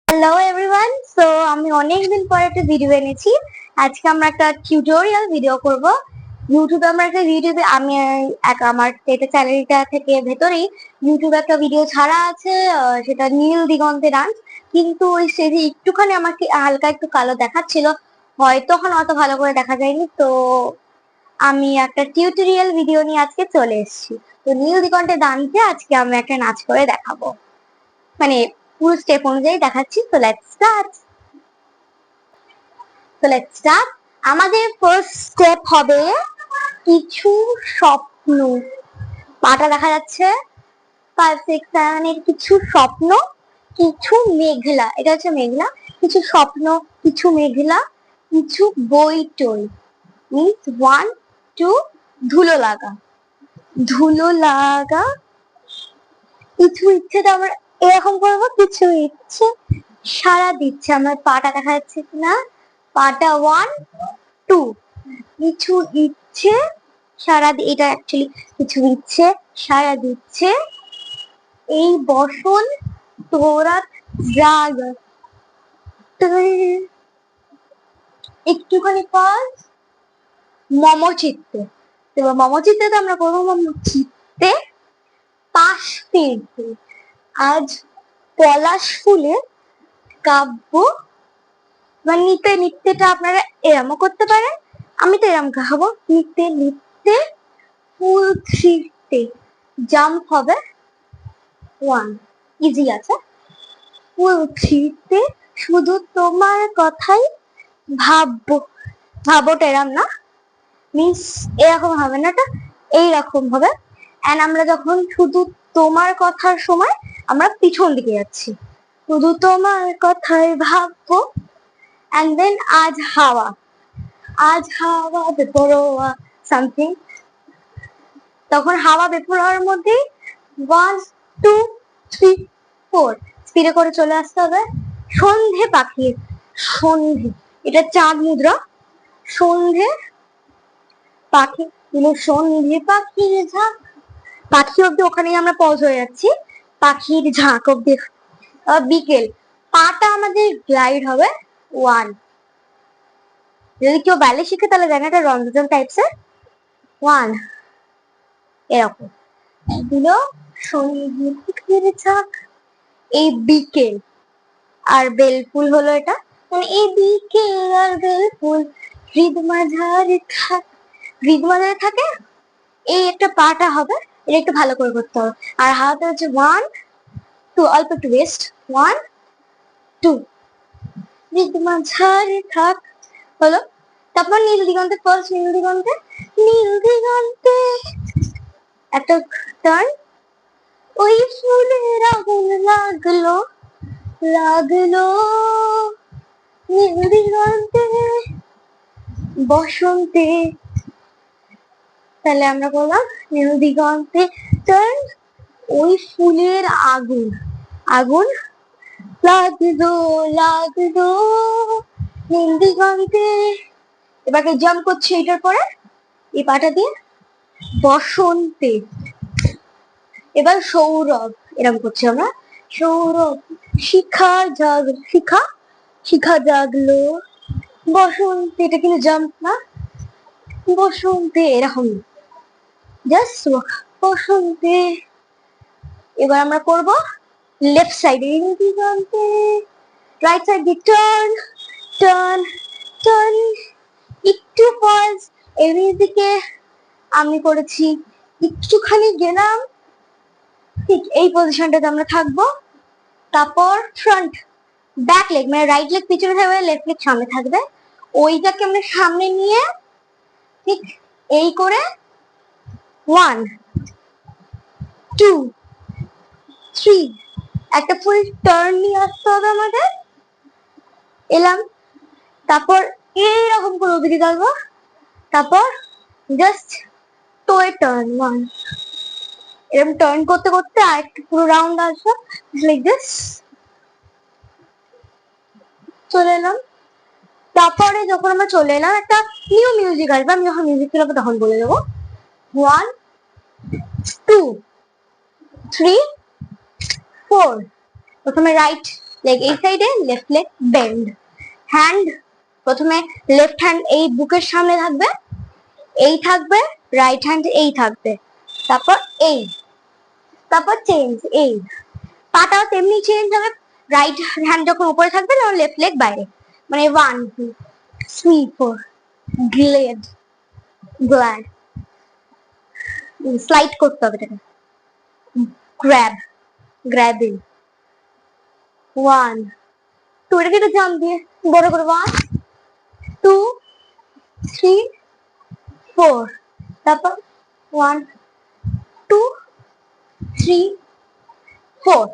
Hello everyone, so আমি অনেকদিন পর একটা ভিডিও এনেছি। আজকে আমরা একটা টিউটোরিয়াল ভিডিও করব। ইউটিউবে আমরা একটা ভিডিওতে আমি আমার এটা চ্যানেলটা থেকে ভেতরেই ইউটিউবে একটা ভিডিও ছাড়া আছে, সেটা নীল দিগন্তে ডান্স। কিন্তু ওই স্টেজে একটুখানি আমাকে হালকা একটু কালো দেখাচ্ছিল, হয়তো এখন অত ভালো করে দেখা যায়নি। তো আমি একটা টিউটোরিয়াল ভিডিও নিয়ে আজকে চলে এসেছি। তো নীল দিগন্তে ডান্সে আজকে আমি একটা নাচ করে দেখাবো, মানে পুরো স্টেপ অনুযায়ী দেখাচ্ছি। তো লেটস স্টার্ট। আমাদের ফার্স্ট স্টেপ হবে কিছু স্বপ্ন। পাটা দেখা যাচ্ছে 5, 6, 7 এর কিছু স্বপ্ন, কিছু মেঘলা। এটা হচ্ছে মেঘলা। কিছু স্বপ্ন, কিছু মেঘলা, কিছু বইটই। মিন্স 1, 2 ধুলো লাগা। ধুলো লাগা। কিছু ইচ্ছে তো আমরা এরকম করবো, কিছু ইচ্ছে সারা দিচ্ছে। আমার পাটা দেখা যাচ্ছে কিনা, পাটা 1, 2 কিছু ইচ্ছে সারা এটা অ্যাকচুয়ালি কিছু ইচ্ছে সারা দিচ্ছে এই বসন তোরা জাগ। একটুখানি পজ। মমচিত্তে। এবার মমচিত্তে তো আমরা করবো মমচিত্তে পাশ ফিরতে। আজ পলাশ ফুলের কাব্য। মানে নিতে নিত্যেটা আপনারা এরমও করতে পারেন, আমি তো এরম খাবো। নিতে নিত্যে ফুল ছিঁড়তে। জাম্প হবে 1, ইজি আছে। ফুল ছিঁড়তে শুধু তোমার কথাই ভাববো। ভাবোটা এরম না, মিন্স এরকম হবে না, এটা এইরকম হবে। এন্ড আমরা যখন শুধু তোমার কথার সময় আমরা পিছন দিকে যাচ্ছি, শুধু তোমার কথাই ভাববো। and then আজ হাওয়া। আজ হাওয়া বেপরোয়া সামথিং। তখন হাওয়া বেপরোয়ার মধ্যে 1, 2, 3, 4 স্পিডে করে চলে আসতে হবে। সন্ধে পাখির। সন্ধে, এটা চাঁদ মুদ্রা। সন্ধে পাখি দিল সন্ধে পাখির ঝাঁক। পাখি অব্দি ওখানেই আমরা পজ হয়ে যাচ্ছি, পাখির ঝাঁক অব্দি। বিকেল। পাটা আমাদের গ্লাইড হবে 1। যদি কেউ ব্যালে শিখে তাহলে জানে এটা রঞ্জন টাইপস এর। 1 এরকম দিল সঙ্গীতের ঝাঁক। এই বিকেল আর বেলফুল হলো এটা, মানে এই বিকেল আর বেলফুল হৃদ মাঝারে থাক। হৃদ মাঝারে থাকে এই একটা পাটা হবে। এটা একটু ভালো করে করতে হবে। আর হাতে হচ্ছে 1, 2 অল্প একটু ওয়েস্ট। 1, 2 হৃদ মাঝারে থাক হলো। তারপর নীল দিগন্তে ফার্স্ট নীল দিগন্তে। নীল দিগন্তে একটা টার্ন। ওই ফুলের আগুন লাগলো লাগলো নীল দিগন্তে বসন্তে। তাহলে আমরা বললাম নীল দিগন্তে টার্ন। ওই ফুলের আগুন আগুন লাগলো লাগলো নীল দিগন্তে। এবারে জাম্প করছি এটার পরে এই পাটা দিয়ে বসন্তে। এবার সৌরভ এরকম করছি আমরা। সৌরভ শিখা জাগ শিখা শিখা জাগলো বসন্তে। এটা কিন্তু জাম্প না, বসন্তে এরকম জাস্ট বসন্তে। এবার আমরা করব লেফট সাইডে দিগন্তে। রাইট সাইড দিয়ে টার্ন টার্ন টার্ন। একটু পজ। এদিকে আমি করেছি একটুখানি গেলাম, ঠিক এই পজিশনটাতে আমরা থাকবো। তারপর ফ্রন্ট ব্যাক লেগ, মানে রাইট লেগ পিছনে থাকবে, লেফট লেগ সামনে থাকবে। ওইটাকে আমরা সামনে নিয়ে ঠিক এই করে 1, 2, 3 একটা ফুল টার্ন নিয়ে আসতে হবে আমাদের। এলাম, তারপর এইরকম করে ওদিকে যাবো। তারপর জাস্ট টোয়ে টার্ন 1। এরকম টার্ন করতে করতে আর একটু পুরো রাউন্ড আসবো, লাইক দিস। চলে এলাম। তারপরে যখন আমরা চলে এলাম একটা নিউ মিউজিক আসবে, আমি যখন মিউজিক চালাবো তখন বলে দেবো। 1, 2, 3, 4 প্রথমে রাইট লেগ এই সাইডে, লেফট লেগ বেন্ড। হ্যান্ড প্রথমে লেফট হ্যান্ড এই বুকের সামনে থাকবে, এই থাকবে, রাইট হ্যান্ড এই থাকবে, তারপর এই, তারপর চেঞ্জ এই। পাটাও তেমনি চেঞ্জ হবে, রাইট হ্যান্ড যখন উপরে থাকবে তখন লেফট লেগ বাইরে, মানে 1 2 3 4 গ্লেড গ্ল্যাড। স্লাইড করতে হবে এটাকে, গ্র্যাব গ্র্যাবিং 1 2, এটাকে একটু জাম্প দিয়ে বড় করে 1 2 3 4, তারপর 1 2 3 4,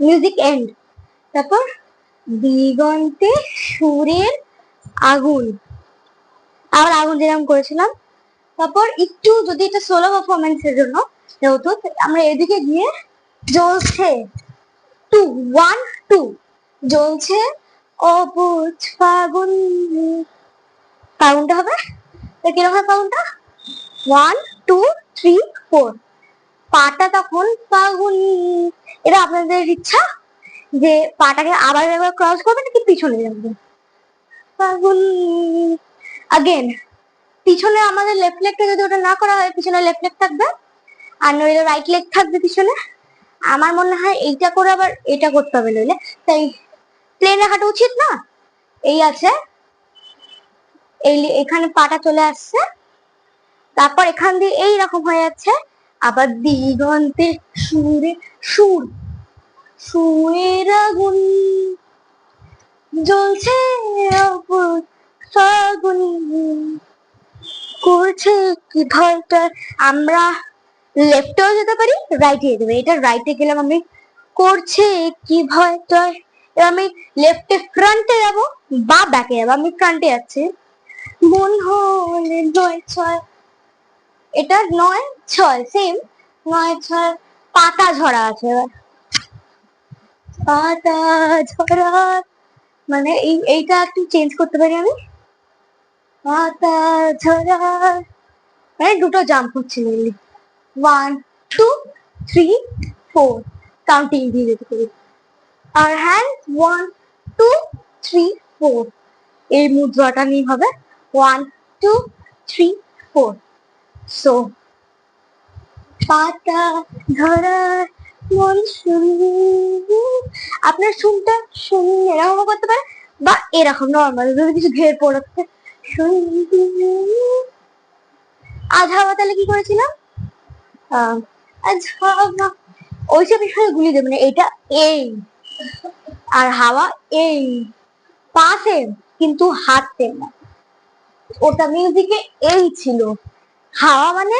মিউজিক এন্ড। তারপর দিগন্তে সুরের আগুন, আবার আগুন যেরকম করেছিলাম। তারপর একটু যদি এটা সোলো পারফরমেন্স এর জন্য যেহেতু, আমরা এদিকে গিয়ে জ্বলছে 2 1 2, জ্বলছে অবুঝ ফাগুন, ফাগুনটা হবে কিরকম হয় ফাগুনটা 1 2 3 4, পাটা তখন ফাগুন। এটা আপনাদের ইচ্ছা যে পাটাকে আবার একবার ক্রস করবে নাকি পিছনে যাবে। ফাগুন अगेन, পিছনে আমাদের লেফট লেগটা যদি ওটা না করা হয় পিছনে লেফট লেগ থাকবে, আর নইলে রাইট লেগ থাকবে পিছনে। আমার মনে হয় এইটা করে আবার এটা করতে হবে নইলে, তাই প্লেন রাখাটা উচিত না। এই আছে, এই এখানে পাটা চলে আসছে, তারপর এখান দিয়ে এই রকম হয়ে যাচ্ছে, আবার দিগন্তে সুরে সুর, সুরের আগুন জ্বলছে অবুঝ ফাগুন, করছে কি ভয়টা। আমরা লেফটেও যেতে পারি, রাইটে যেতে পারি। এটা রাইটে গেলাম আমি, করছে কি ভয়টা। এবার আমি লেফটে ফ্রন্টে যাবো বা ব্যাকে যাবো, আমি ফ্রন্টে যাচ্ছি। মন হলে 9 6, এটা 9 6 সেম 9 6, পাতা ঝরা আছে। এবার পাতা ঝরা মানে এইটা একটু চেঞ্জ করতে পারি আমি, পাতা ঝরা মানে দুটো জাম্প হচ্ছে মেনলি 1 2 3 4, কাউন্টিং দিয়ে যেতে পারি। আর হ্যান্ড 1 2 3 4, এই মুদ্রাটা নিয়ে হবে 1 2 3 4। সো পাতা ধরা মন শুনি, আপনার শুনটা শুনি এরকম করতে পারে, বা এরকম নর্মাল যদি কিছু ঘের পড়াচ্ছে শুনি। আজ হাওয়া তাহলে কি করেছিলাম, আজ হাওয়া ওইসব বিষয়ে গুলি দেবে না, এটা এই আর হাওয়া এই, পা সেম কিন্তু হাত সেম না। ওটা মিউজিকে এই ছিল, হাওয়া মানে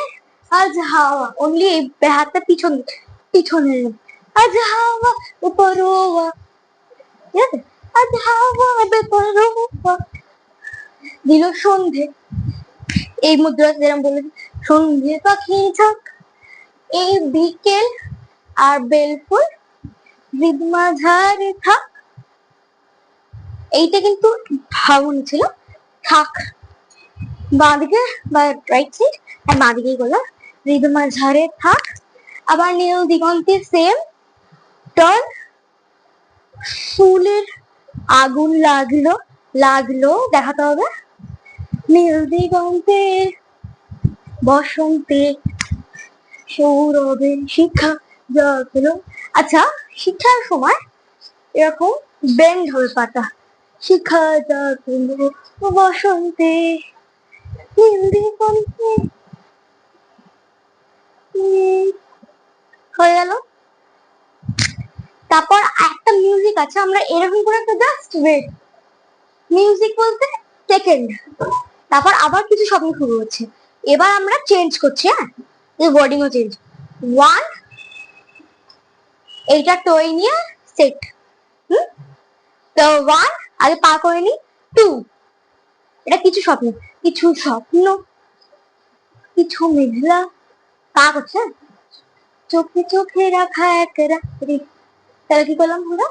আজ হাওয়া অনলি এই হাতটা পিছন পিছনে, আজ হাওয়া উপরোয়া, ঠিক আছে, আজ হাওয়া বেপরোয়া। দিল সন্ধে, এই মুদ্রা যেরকম বলে সন্ধে পাখি ঝাঁক, এই বিকেল আর বেলফুল হৃদ মাঝারে থাক, এইটা কিন্তু ভাবুন ছিল থাক বাঁদিকে বা রাইট সাইড, আর বাঁদিকেই করলাম হৃদ মাঝারে থাক। আবার নীল দিগন্তে সেম টার্ন, ফুলের আগুন লাগলো লাগলো দেখাতে হবে, নীল দিগন্তে বসন্তে সৌরভে শিক্ষা জাগলো। আচ্ছা, শিক্ষার সময় এরকম বেন্ড হবে পাটা, শিক্ষা জাগলো বসন্তে নীল দিগন্তে, হয়ে গেল। তারপর একটা মিউজিক আছে, আমরা এরকম করে একটা জাস্ট ওয়েট, মিউজিক বলতে সেকেন্ড, তারপর আবার কিছু শব্দ শুরু হচ্ছে। এবার আমরা চেঞ্জ করছি, হ্যাঁ ওয়ার্ডিংও চেঞ্জ। 1, এইটা টই নিয়ে সেট, তো 1 আগে পা করে নি, 2 এটা কিছু স্বপ্ন, কিছু স্বপ্ন কিছু মেঘলা, পা করছে চোখে চোখে রাখা এক রাত্রি, তাহলে কি করলাম আমরা,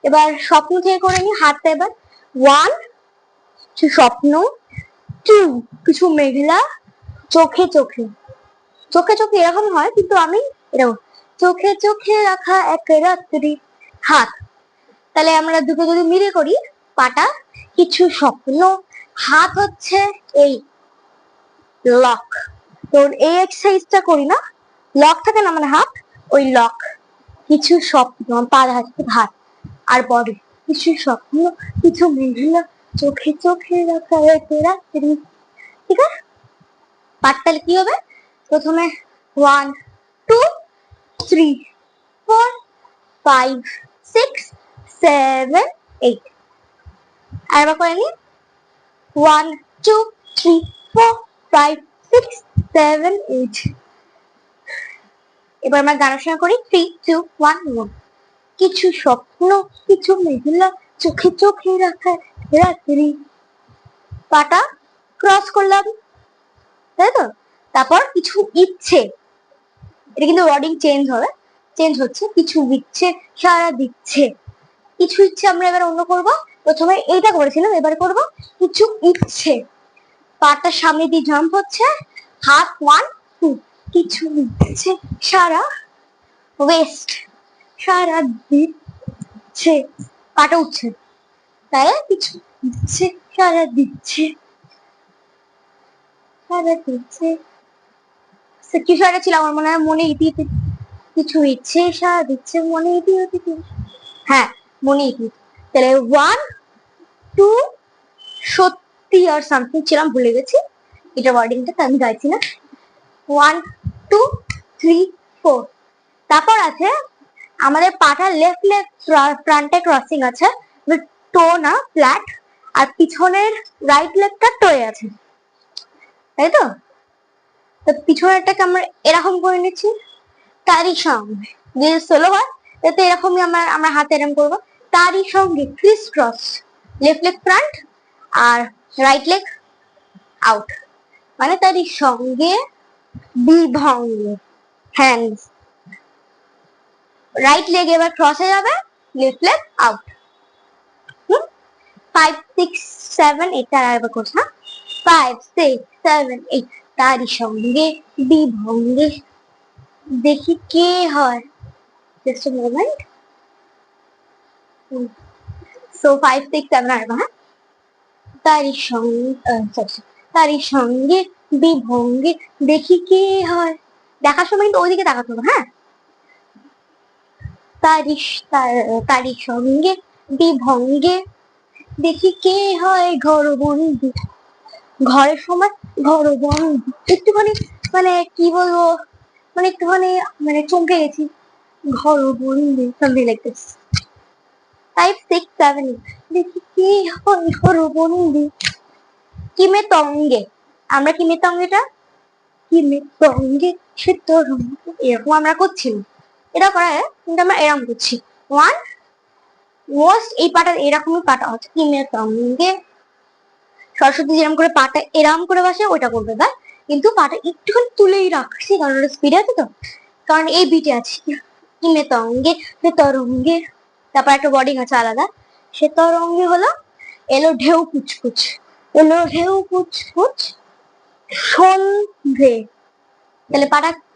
এবার স্বপ্ন থেকে করে নি হাতটা। এবার 1 কিছু স্বপ্ন, 2 কিছু মেঘলা, চোখে চোখে, চোখে চোখে এরকম হয় কিন্তু আমি এরকম চোখে চোখে রাখা এক রাত্রি, হাত তাহলে আমরা দুটো যদি মিলে করি, পাটা কিছু স্বপ্ন, হাত হচ্ছে এই লক। তো এই এক্সারসাইজটা করি না, লক থাকে না মানে হাত, ওই লক। কিছু স্বপ্ন, পা হাত আর বডি, কিছু স্বপ্ন, কিছু মেঘলা, চোখে চোখে রাখা রাত্রি। ঠিক আছে, পাটটা কি হবে? প্রথমে 1 2 3 4 5 6 7 8। আর একবার করে নি, 1 2 3 4 5 6 7 8। এবার আমরা গানের সঙ্গে করি 3 2 1 1। কিছু স্বপ্ন, কিছু মেঘলা, চোখে চোখে রাখা রাত্রি। পাটা ক্রস করলাম, তাই তো? তারপর কিছু ইচ্ছে, এটা কিন্তু ওয়ার্ডিং চেঞ্জ হচ্ছে। কিছু ইচ্ছে সারা দিচ্ছে, কিছু ইচ্ছে আমরা এবার অন্য করব। প্রথমে এইটা করেছিলাম, এবারে করব কিছু ইচ্ছে। পাটা সামনে দিয়ে জাম্প হচ্ছে, হাত 1 2। কিছু ইচ্ছে সারা ওয়েস্ট, সারা দিচ্ছে, পাটা উঠছে, তাই কিছু ইচ্ছে সারা দিচ্ছে, সারা দিচ্ছে। কিছু একটা ছিল আমার মনে হয়, মনে ইতি কিছু ইচ্ছে সারা দিচ্ছে, মনে ইতি। হ্যাঁ, মনে ইতি। তাহলে 1 2 সত্যি আর সামথিং ছিলাম, ভুলে গেছি এটা ওয়ার্ডিংটা, আমি গাইছি না। 1 2 3 4। তারপর আছে আমাদের পাটা লেফট ফ্রন্টে ক্রসিং আছে, টো না ফ্ল্যাট, আর পিছনের রাইট লেগটা টোয়ে আছে, তাই তো? পিছনেরটাকে আমরা এরকম করে নিচ্ছি, তারই সঙ্গে যদি সোলো হয় তাতে এরকমই আমরা হাতে এরকম করবো। তারই সঙ্গে criss cross, left leg front আর রাইট লেগ আউট, মানে তারই সঙ্গে বিভঙ্গ হ্যান্ডস। রাইট লেগ এবার ক্রস হয়ে যাবে, লেফট লেগ আউট। 5 6 7 8 তার আরেকবার করছি, হ্যাঁ 5 6 7 8। তারই সঙ্গে বিভঙ্গে দেখি কে হয়। Just a moment. So 5 6 7 আরেকবার, হ্যাঁ তারই সঙ্গে বিভঙ্গে দেখি কে হয়। দেখার সময় কিন্তু ওইদিকে তাকাতে হবে, হ্যাঁ। তারই সঙ্গে বিভঙ্গে দেখি কে হয় ঘরবন্দি। ঘরের সময় ঘরবন্দি, একটুখানি মানে কি বলবো, মানে একটুখানি মানে চমকে গেছি, ঘরবন্দি something like this. 5 6 7 দেখি কে হয় ঘরবন্দি। কিমে তঙ্গে, আমরা কিমে তঙ্গেটা কিমে তঙ্গে সে তরঙ্গ, এরকম আমরা করছি না, এটা করা হয় কিন্তু আমরা এরকম করছি। 1 মোস্ট এই পাটা এরকমই পাটা হচ্ছে কিমে তঙ্গে। সরস্বতী যেরকম করে পাটা এরকম করে বসে ওইটা করবে, বা কিন্তু পাটা একটুখানি তুলেই রাখছি, কারণ ওটা স্পিডে আছে তো, কারণ এই বিটে আছে কিমে তঙ্গে সে তরঙ্গে। তারপর একটা ওয়ার্ডিং আছে আলাদা, সে তরঙ্গে হলো এলো ঢেউ কুচকুচ, এলো ঢেউ কুচকুচ সন্ধে। তাহলে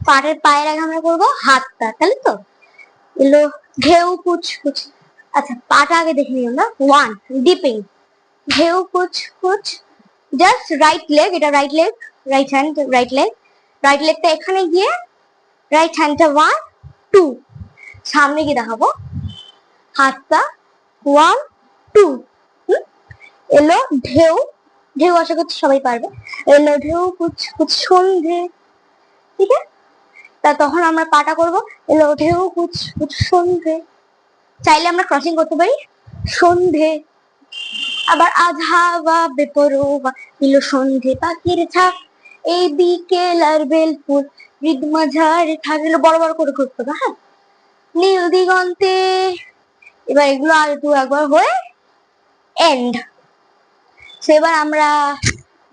পাটের পায়ের আগে আমরা করবো হাতটা, তাহলে তো এলো ঢেউ কুচকুচ। আচ্ছা পাটা আগে দেখে নিও না। 1 ডিপিং, ঢেউ কুচকুচ, জাস্ট রাইট লেগ, এটা right leg, right hand, right leg, right লেগটা এখানে গিয়ে রাইট হ্যান্ডটা 1 2 সামনে গিয়ে দেখাবো, হাতটা 1 2। এলো ঢেউ, ঢেউ আশা করছি সবাই পারবে। এলো ঢেউ কুচকুচ সন্ধে, ঠিক আছে? তা তখন আমরা পাটা করবো এলো ঢেউ কুচকুচ সন্ধে। চাইলে আমরা ক্রসিং করতে পারি সন্ধে। আবার আধা বা বেপরোয়া এলো সন্ধে পাখির ছাপ, এই বিকেল আর বেলফুল হৃদ মাঝারে থাকলো, বড় বড় করে করতে হবে, হ্যাঁ। নীল দিগন্তে, এবার এগুলো আর একবার হয়ে এন্ড। এবার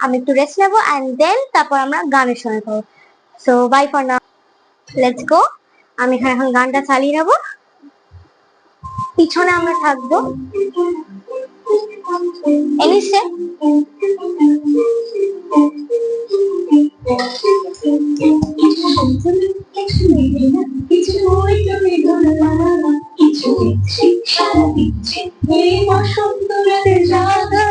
আমি একটু রেস্ট নেবো এন্ড দেন তারপর আমরা গানের সঙ্গে করবো। So bye for now, let's go. আমি এখানে এখন গানটা চালিয়ে নেবো, পিছনে আমরা থাকবো। Any step? কিছু দিচ্ছে এই বসন্ত রাতে জাগা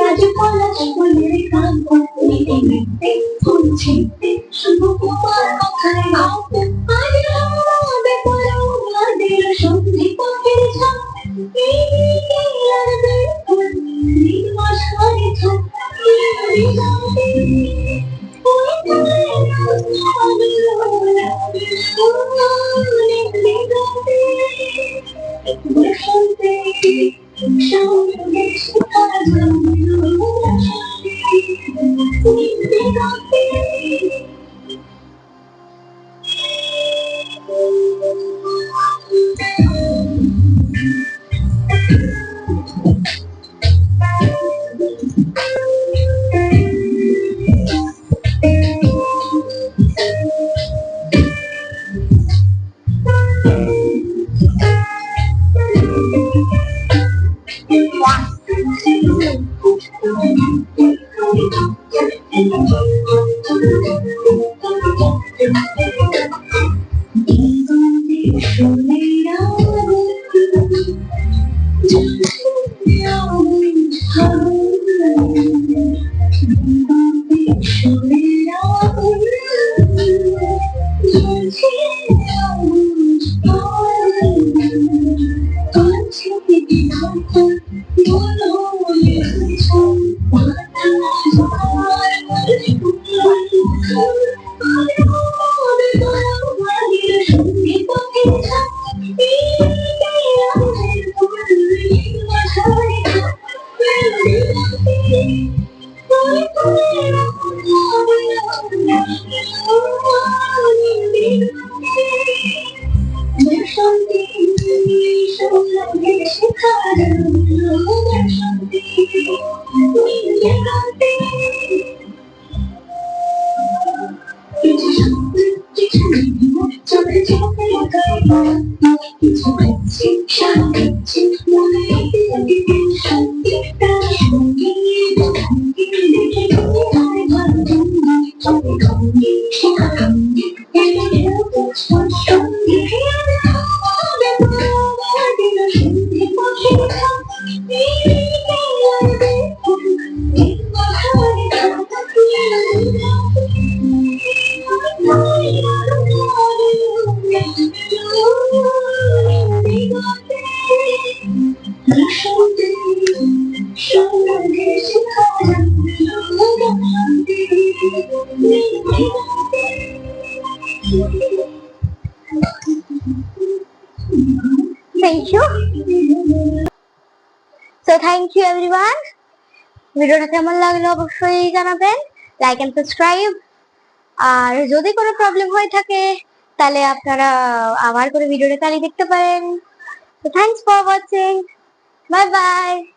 আজ পলাশ ফুলের গান মিটে মিটে শুনছি শুধু তোমার কথায় ভাবতে আজ আমাদের পরেও আমাদের সন্ধি পথের ঝাঁক এই আর বের নির্মাস করে থাক Thank you. So thank you everyone. ভিডিওটা কেমন লাগলো অবশ্যই জানাবেন, লাইক এন্ড সাবস্ক্রাইব। আর যদি কোনো প্রবলেম হয়ে থাকে তাহলে আপনারা আবার করে ভিডিওটা চালিয়ে দেখতে পারেন। So thanks for watching. Bye bye.